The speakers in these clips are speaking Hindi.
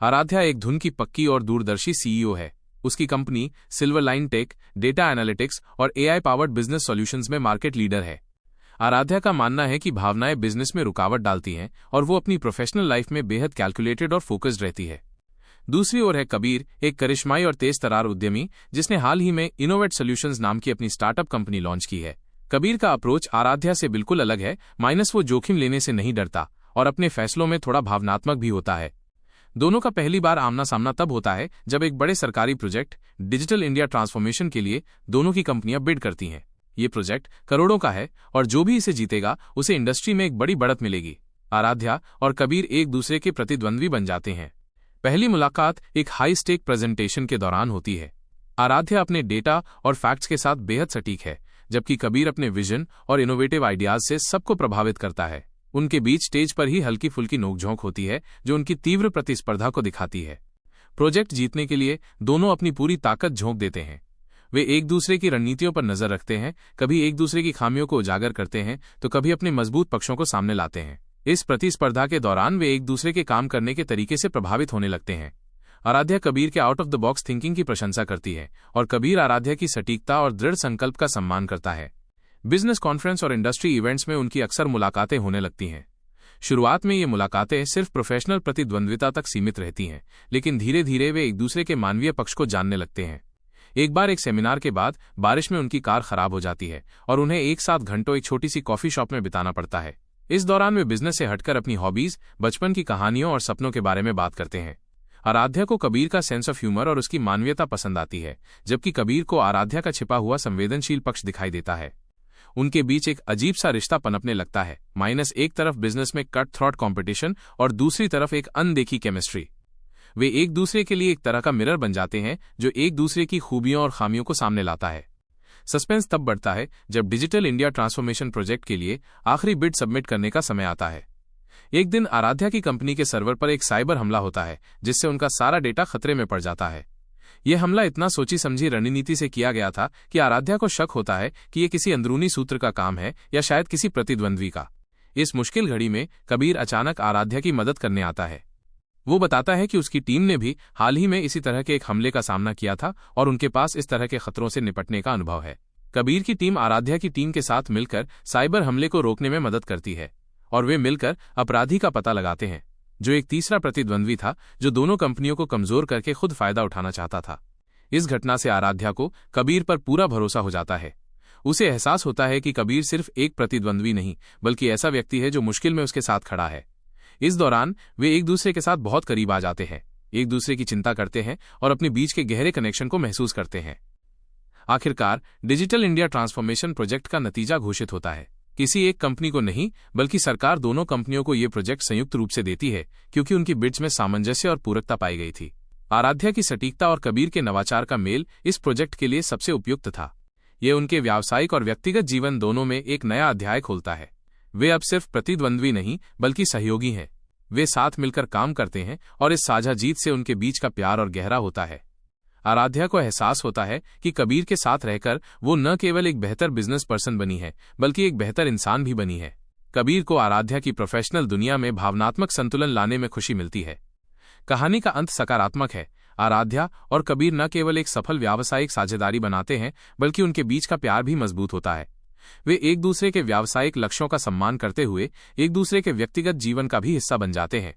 आराध्या एक धुन की पक्की और दूरदर्शी सीईओ है। उसकी company Silver Line Tech, data analytics और एआई पावर्ड बिजनेस सॉल्यूशंस में मार्केट लीडर है। आराध्या का मानना है कि भावनाएं बिजनेस में रुकावट डालती हैं और वो अपनी प्रोफेशनल लाइफ में बेहद कैलकुलेटेड और फोकस्ड रहती है। दूसरी ओर है कबीर, एक करिश्माई और तेज तरार उद्यमी जिसने हाल ही में इनोवेट सॉल्यूशंस नाम की अपनी स्टार्टअप कंपनी लॉन्च की है। कबीर का अप्रोच आराध्या से बिल्कुल अलग है, माइनस वो जोखिम लेने से नहीं डरता और अपने फैसलों में थोड़ा भावनात्मक भी होता है। दोनों का पहली बार आमना सामना तब होता है जब एक बड़े सरकारी प्रोजेक्ट डिजिटल इंडिया ट्रांसफॉर्मेशन के लिए दोनों की कंपनियां बिड करती हैं। ये प्रोजेक्ट करोड़ों का है और जो भी इसे जीतेगा उसे इंडस्ट्री में एक बड़ी बढ़त मिलेगी। आराध्या और कबीर एक दूसरे के प्रतिद्वंद्वी बन जाते हैं। पहली मुलाकात एक हाई स्टेक प्रेजेंटेशन के दौरान होती है। आराध्या अपने डेटा और फैक्ट्स के साथ बेहद सटीक है, जबकि कबीर अपने विजन और इनोवेटिव आइडियाज से सबको प्रभावित करता है। उनके बीच स्टेज पर ही हल्की फुल्की नोकझोंक होती है जो उनकी तीव्र प्रतिस्पर्धा को दिखाती है। प्रोजेक्ट जीतने के लिए दोनों अपनी पूरी ताकत झोंक देते हैं। वे एक दूसरे की रणनीतियों पर नजर रखते हैं, कभी एक दूसरे की खामियों को उजागर करते हैं तो कभी अपने मजबूत पक्षों को सामने लाते हैं। इस प्रतिस्पर्धा के दौरान वे एक दूसरे के काम करने के तरीके से प्रभावित होने लगते हैं। आराध्या कबीर के out of the box thinking की प्रशंसा करती है और कबीर आराध्या की सटीकता और दृढ़ संकल्प का सम्मान करता है। बिजनेस कॉन्फ्रेंस और इंडस्ट्री इवेंट्स में उनकी अक्सर मुलाकातें होने लगती हैं। शुरुआत में ये मुलाकातें सिर्फ प्रोफेशनल प्रतिद्वंद्विता तक सीमित रहती हैं, लेकिन धीरे धीरे वे एक दूसरे के मानवीय पक्ष को जानने लगते हैं। एक बार एक सेमिनार के बाद बारिश में उनकी कार खराब हो जाती है और उन्हें एक साथ घंटों एक छोटी सी कॉफी शॉप में बिताना पड़ता है। इस दौरान वे बिजनेस से हटकर अपनी हॉबीज, बचपन की कहानियों और सपनों के बारे में बात करते हैं। आराध्या को कबीर का सेंस ऑफ ह्यूमर और उसकी मानवीयता पसंद आती है, जबकि कबीर को आराध्या का छिपा हुआ संवेदनशील पक्ष दिखाई देता है। उनके बीच एक अजीब सा रिश्ता पनपने लगता है, माइनस एक तरफ बिजनेस में कट थ्रॉट कॉम्पिटिशन और दूसरी तरफ एक अनदेखी केमिस्ट्री। वे एक दूसरे के लिए एक तरह का मिरर बन जाते हैं जो एक दूसरे की खूबियों और खामियों को सामने लाता है। सस्पेंस तब बढ़ता है जब डिजिटल इंडिया ट्रांसफॉर्मेशन प्रोजेक्ट के लिए आखिरी बिड सबमिट करने का समय आता है। एक दिन आराध्या की कंपनी के सर्वर पर एक साइबर हमला होता है जिससे उनका सारा डेटा खतरे में पड़ जाता है। यह हमला इतना सोची समझी रणनीति से किया गया था कि आराध्या को शक होता है कि यह किसी अंदरूनी सूत्र का काम है या शायद किसी प्रतिद्वंद्वी का। इस मुश्किल घड़ी में कबीर अचानक आराध्या की मदद करने आता है। वो बताता है कि उसकी टीम ने भी हाल ही में इसी तरह के एक हमले का सामना किया था और उनके पास इस तरह के खतरों से निपटने का अनुभव है। कबीर की टीम आराध्या की टीम के साथ मिलकर साइबर हमले को रोकने में मदद करती है और वे मिलकर अपराधी का पता लगाते हैं, जो एक तीसरा प्रतिद्वंद्वी था जो दोनों कंपनियों को कमजोर करके खुद फायदा उठाना चाहता था। इस घटना से आराध्या को कबीर पर पूरा भरोसा हो जाता है। उसे एहसास होता है कि कबीर सिर्फ एक प्रतिद्वंद्वी नहीं बल्कि ऐसा व्यक्ति है जो मुश्किल में उसके साथ खड़ा है। इस दौरान वे एक दूसरे के साथ बहुत करीब आ जाते हैं, एक दूसरे की चिंता करते हैं और अपने बीच के गहरे कनेक्शन को महसूस करते हैं। आखिरकार डिजिटल इंडिया ट्रांसफॉर्मेशन प्रोजेक्ट का नतीजा घोषित होता है। किसी एक कंपनी को नहीं बल्कि सरकार दोनों कंपनियों को यह प्रोजेक्ट संयुक्त रूप से देती है क्योंकि उनकी बिड्स में सामंजस्य और पूरकता पाई गई थी। आराध्या की सटीकता और कबीर के नवाचार का मेल इस प्रोजेक्ट के लिए सबसे उपयुक्त था। यह उनके व्यावसायिक और व्यक्तिगत जीवन दोनों में एक नया अध्याय खोलता है। वे अब सिर्फ प्रतिद्वंद्वी नहीं बल्कि सहयोगी हैं। वे साथ मिलकर काम करते हैं और इस साझा जीत से उनके बीच का प्यार और गहरा होता है। आराध्या को एहसास होता है कि कबीर के साथ रहकर वो न केवल एक बेहतर बिजनेस पर्सन बनी है बल्कि एक बेहतर इंसान भी बनी है। कबीर को आराध्या की प्रोफेशनल दुनिया में भावनात्मक संतुलन लाने में खुशी मिलती है। कहानी का अंत सकारात्मक है। आराध्या और कबीर न केवल एक सफल व्यावसायिक साझेदारी बनाते हैं बल्कि उनके बीच का प्यार भी मजबूत होता है। वे एक दूसरे के व्यावसायिक लक्ष्यों का सम्मान करते हुए एक दूसरे के व्यक्तिगत जीवन का भी हिस्सा बन जाते हैं।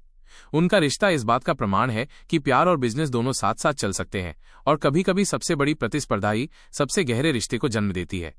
उनका रिश्ता इस बात का प्रमाण है कि प्यार और बिजनेस दोनों साथ साथ चल सकते हैं और कभी कभी सबसे बड़ी प्रतिस्पर्धा ही सबसे गहरे रिश्ते को जन्म देती है।